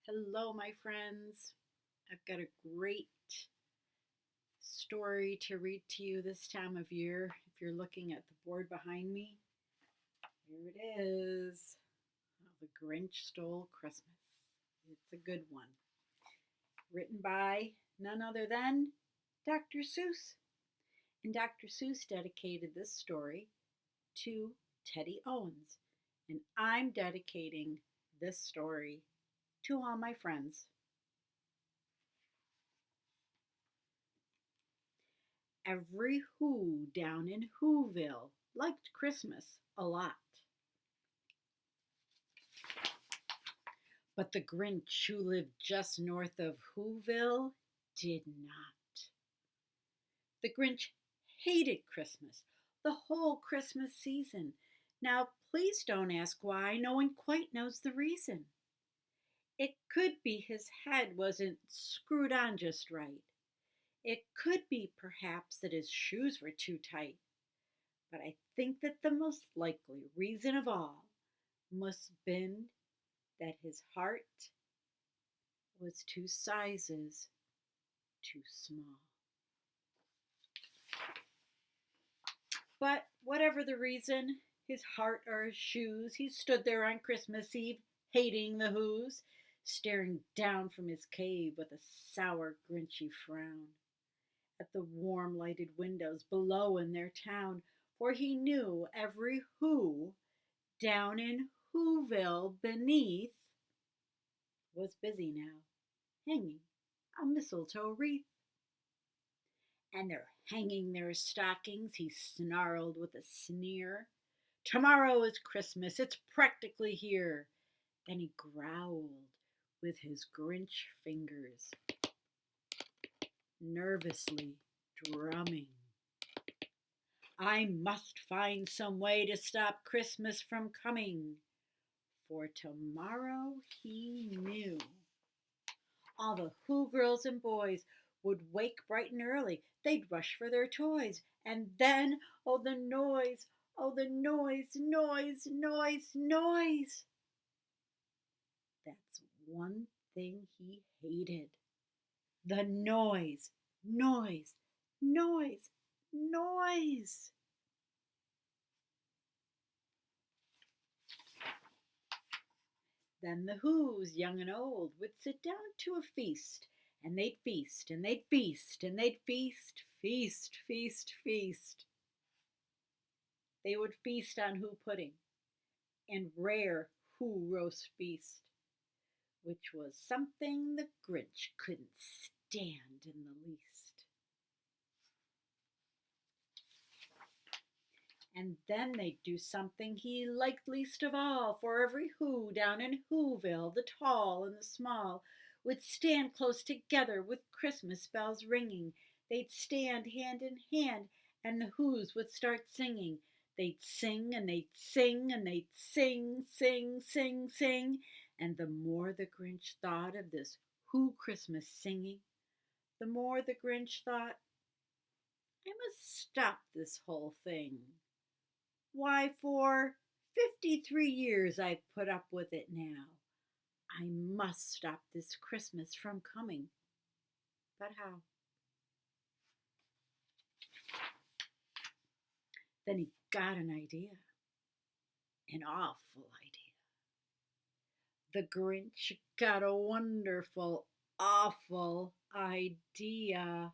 Hello, my friends. I've got a great story to read to you this time of year. If you're looking at the board behind me, here it is. How the Grinch Stole Christmas. It's a good one. Written by none other than Dr. Seuss. And Dr. Seuss dedicated this story to Teddy Owens. And I'm dedicating this story to all my friends. Every Who down in Whoville liked Christmas a lot. But the Grinch, who lived just north of Whoville, did not. The Grinch hated Christmas, the whole Christmas season. Now, please don't ask why, no one quite knows the reason. It could be his head wasn't screwed on just right. It could be perhaps that his shoes were too tight. But I think that the most likely reason of all must have been that his heart was two sizes too small. But whatever the reason, his heart or his shoes, he stood there on Christmas Eve, hating the Who's, staring down from his cave with a sour, grinchy frown at the warm lighted windows below in their town, for he knew every Who down in Whoville beneath was busy now, hanging a mistletoe wreath. And they're hanging their stockings, he snarled with a sneer. Tomorrow is Christmas, it's practically here. Then he growled with his Grinch fingers, nervously drumming. I must find some way to stop Christmas from coming, for tomorrow he knew all the Who girls and boys would wake bright and early. They'd rush for their toys. And then, oh, the noise, noise, noise, noise. That's one thing he hated. The noise, noise, noise, noise. Then the Who's, young and old, would sit down to a feast, and they'd feast, and they'd feast, and they'd feast, feast, feast, feast. They would feast on Who pudding and rare Who roast beast, which was something the Grinch couldn't stand in the least. And then they'd do something he liked least of all, for every Who down in Whoville, the tall and the small, would stand close together with Christmas bells ringing. They'd stand hand in hand, and the Who's would start singing. They'd sing and they'd sing and they'd sing, sing, sing, sing. And the more the Grinch thought of this Who Christmas singing, the more the Grinch thought, I must stop this whole thing. Why, for 53 years I've put up with it now. I must stop this Christmas from coming. But how? Then he got an idea. An awful idea. The Grinch got a wonderful, awful idea.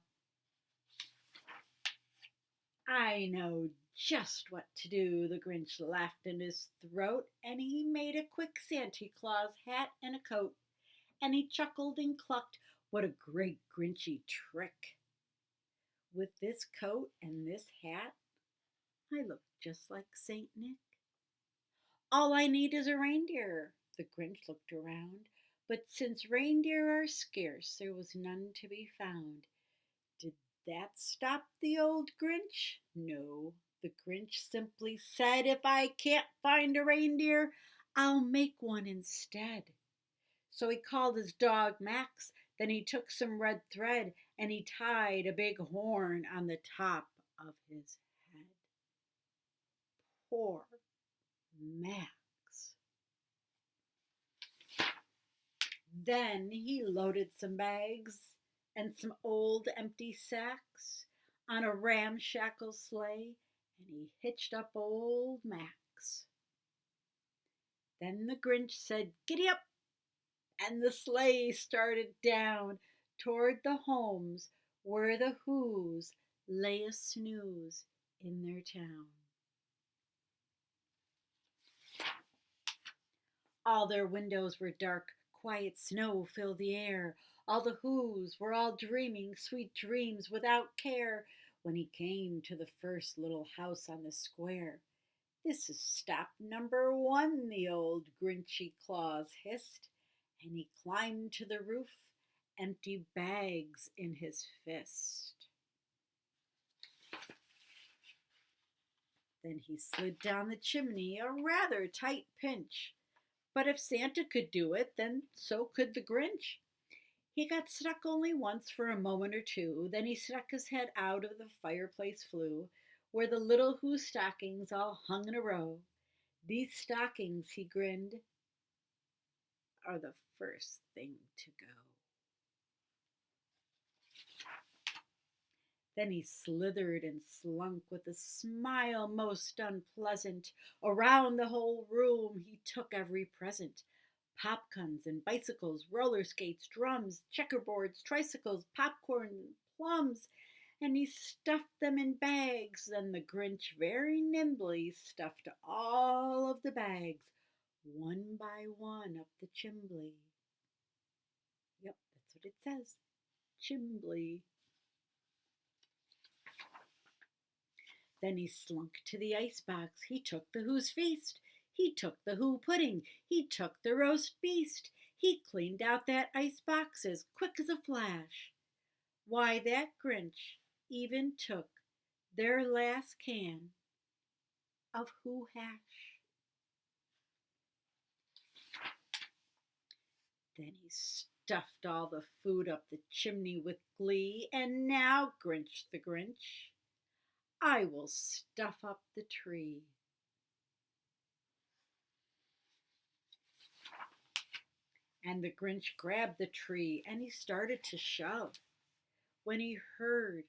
I know just what to do, the Grinch laughed in his throat, and he made a quick Santa Claus hat and a coat, and he chuckled and clucked, what a great Grinchy trick. With this coat and this hat, I look just like Saint Nick. All I need is a reindeer. The Grinch looked around, but since reindeer are scarce, there was none to be found. Did that stop the old Grinch? No, the Grinch simply said, if I can't find a reindeer, I'll make one instead. So he called his dog Max, then he took some red thread and he tied a big horn on the top of his head. Poor Max. Then he loaded some bags and some old empty sacks on a ramshackle sleigh, and he hitched up old Max. Then the Grinch said, "Giddy up!" and the sleigh started down toward the homes where the Who's lay a snooze in their town. All their windows were dark, quiet snow filled the air. All the Who's were all dreaming sweet dreams without care when he came to the first little house on the square. "This is stop number one," the old Grinchy Claus hissed, and he climbed to the roof, empty bags in his fist. Then he slid down the chimney, a rather tight pinch. But if Santa could do it, then so could the Grinch. He got stuck only once for a moment or two, then he stuck his head out of the fireplace flue, where the little Who stockings all hung in a row. "These stockings," he grinned, "are the first thing to go." Then he slithered and slunk with a smile most unpleasant. Around the whole room he took every present: popguns and bicycles, roller skates, drums, checkerboards, tricycles, popcorn, plums, and he stuffed them in bags. Then the Grinch very nimbly stuffed all of the bags, one by one, up the chimbley. Yep, that's what it says, chimbley. Then he slunk to the icebox. He took the Who's feast. He took the Who pudding. He took the roast beast. He cleaned out that icebox as quick as a flash. Why, that Grinch even took their last can of Who hash. Then he stuffed all the food up the chimney with glee. And now, Grinch the Grinch, I will stuff up the tree. And the Grinch grabbed the tree and he started to shove, when he heard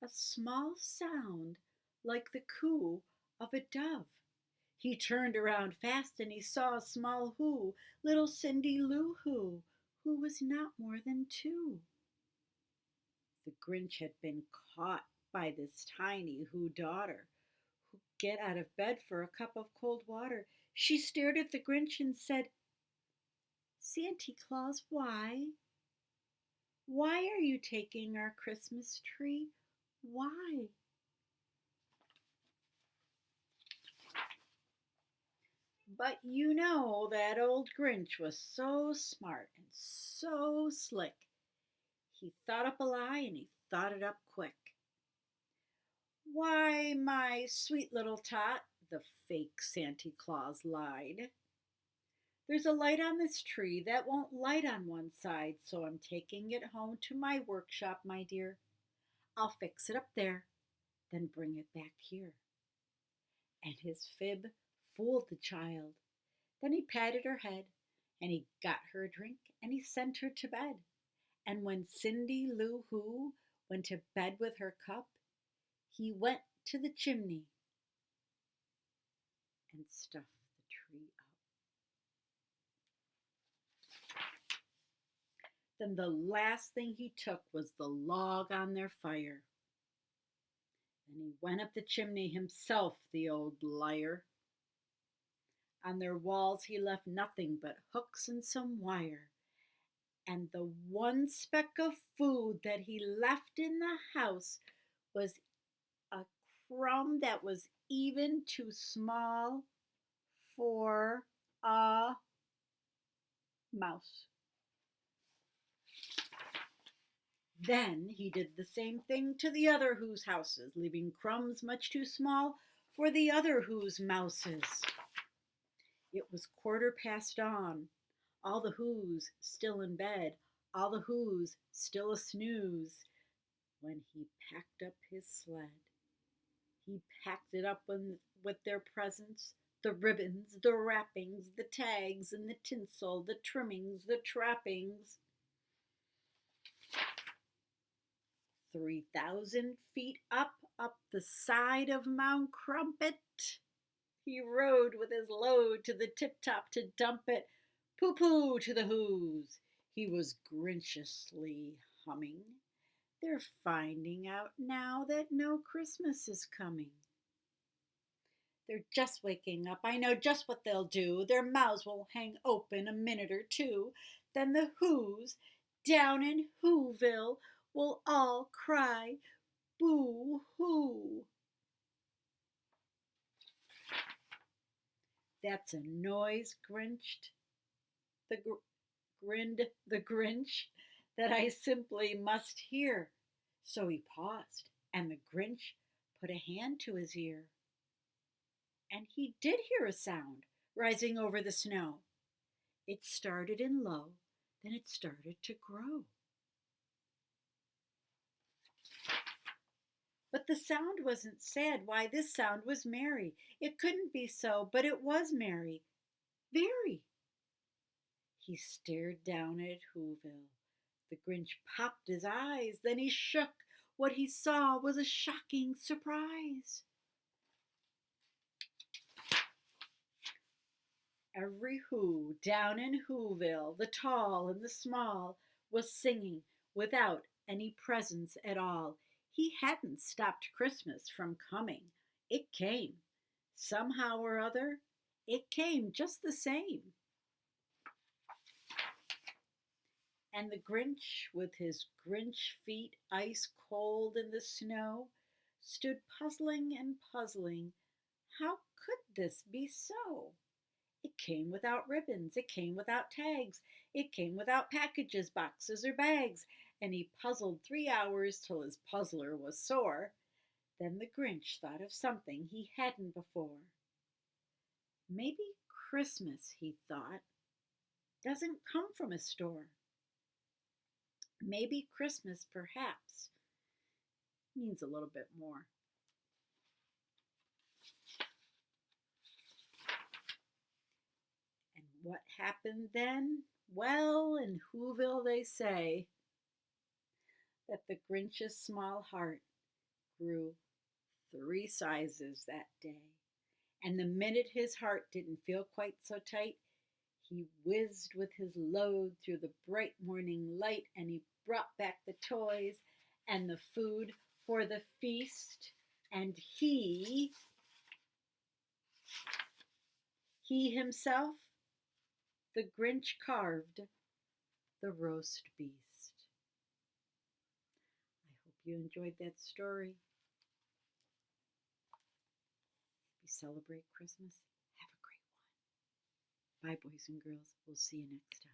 a small sound like the coo of a dove. He turned around fast and he saw a small Who, little Cindy Lou who was not more than 2. The Grinch had been caught by this tiny Who daughter, who get out of bed for a cup of cold water. She stared at the Grinch and said, "Santa Claus, why? Why are you taking our Christmas tree? Why?" But you know that old Grinch was so smart and so slick. He thought up a lie and he thought it up quick. "Why, my sweet little tot," the fake Santa Claus lied, "there's a light on this tree that won't light on one side, so I'm taking it home to my workshop, my dear. I'll fix it up there, then bring it back here." And his fib fooled the child. Then he patted her head, and he got her a drink, and he sent her to bed. And when Cindy Lou Who went to bed with her cup, he went to the chimney and stuffed the tree up. Then the last thing he took was the log on their fire. And he went up the chimney himself, the old liar. On their walls he left nothing but hooks and some wire. And the one speck of food that he left in the house was a crumb that was even too small for a mouse. Then he did the same thing to the other Who's houses, leaving crumbs much too small for the other Who's mouses. It was 1:15. All the Who's still in bed, all the Who's still a snooze, when he packed up his sled. He packed it up with their presents, The ribbons, the wrappings, the tags and the tinsel, the trimmings, the trappings. 3,000 feet up the side of Mount Crumpet, he rode with his load to the tip-top to dump it. Pooh-pooh to the whoos, he was grinchiously humming. They're finding out now that no Christmas is coming. They're just waking up, I know just what they'll do. Their mouths will hang open a minute or two. Then the whoos down in Whoville will all cry boo-hoo. That's a noise, grinned the Grinch, that I simply must hear. So he paused, and the Grinch put a hand to his ear. And he did hear a sound rising over the snow. It started in low, then it started to grow. But the sound wasn't sad. Why, this sound was merry. It couldn't be so, but it was merry. Very. He stared down at Whoville. The Grinch popped his eyes, then he shook. What he saw was a shocking surprise. Every who down in Whoville, the tall and the small, was singing without any presents at all. He hadn't stopped Christmas from coming. It came. Somehow or other, it came just the same. And the Grinch, with his Grinch feet ice cold in the snow, stood puzzling and puzzling. How could this be so? It came without ribbons, it came without tags, it came without packages, boxes, or bags, and he puzzled 3 hours till his puzzler was sore. Then the Grinch thought of something he hadn't before. Maybe Christmas, he thought, doesn't come from a store. Maybe Christmas, perhaps, means a little bit more. And what happened then? Well, in Whoville they say that the Grinch's small heart grew 3 sizes that day. And the minute his heart didn't feel quite so tight, he whizzed with his load through the bright morning light, and he brought back the toys and the food for the feast, and he himself, the Grinch, carved the roast beast. I hope you enjoyed that story. If you celebrate Christmas, have a great one. Bye, boys and girls. We'll see you next time.